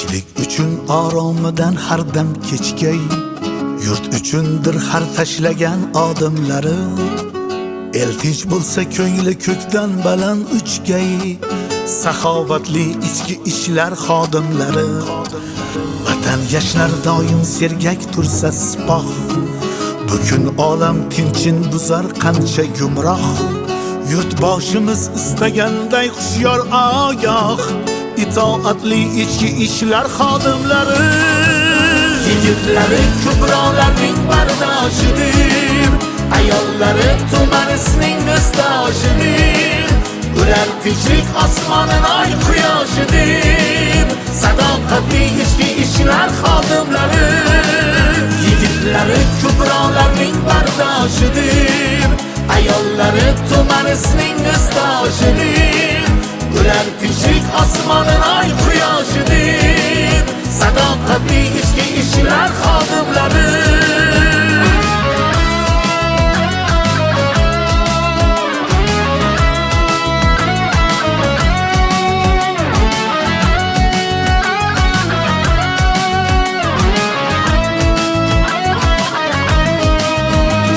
Tinchlik uchun oromidan har dam kechgay, yurt uchundir har tashlagan odamlari. El tinch bo'lsa ko'ngli ko'kdan baland uchgay, saxovatli ichki ishlar xodimlari. Vatan yashnar doim sergak tursa sipoh, bugün olam tinchin buzar qancha gumroh. Yurtboshimiz istaganday hushyor ogoh, itoatli ichki ishlar xodimlari. Yigitlari kubrolarning bardoshidir, ayollari tumanisining do'stoshidir. Ular tinchlik osmonining oy quyoshidir, sadoqatli ichki ishlar xodimlari. Yigitlari kubrolarning bardoshidir, ayollari tumanisining do'stoshidir. Ular tinchlik osmonining oy quyoshidir, sadoqatli ichki ishlar xodimlari.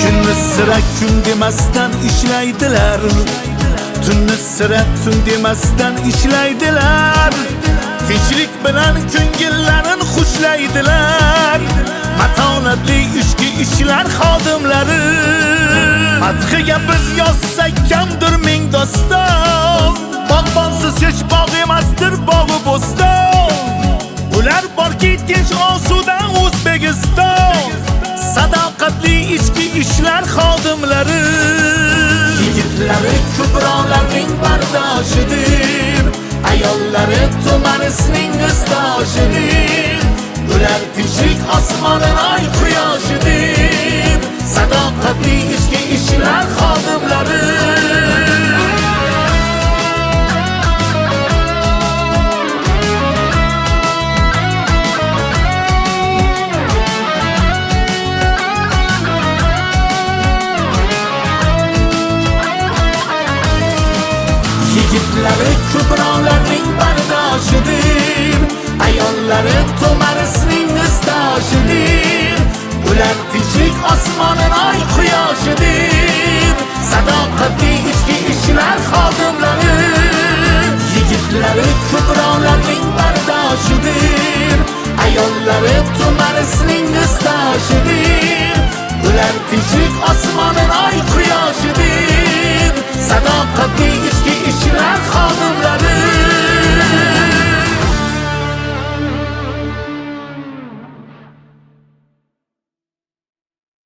Kunni sira kun demasdan ishlaydilar, tunni sira tun demasdan ishlaydilar. Tinchlik bilan ko'ngillarini xushlaydilar, matonatli ichki ishlar xodimlari. Madhiga biz yozsak kamdir ming doston, bog'bonsiz hech bog' emasdir bog'i bo'ston. Ular borki tinch osuda O'zbekiston, sadoqatli ichki ishlar xodimlari. Yigitlari kubrolarning bardoshidir, ayollari tumanisining do'stoshidir. Ular tinchlik osmonining oy quyoshidir, sadoqatli ichki ishlar xodimlari. Yigitlari kubrolarning bardoshidir, ayollari tumanisining do'stoshidir. Ular tinchlik osmonining oy quyoshidir, sadoqatli ichki ishlar xodimlari.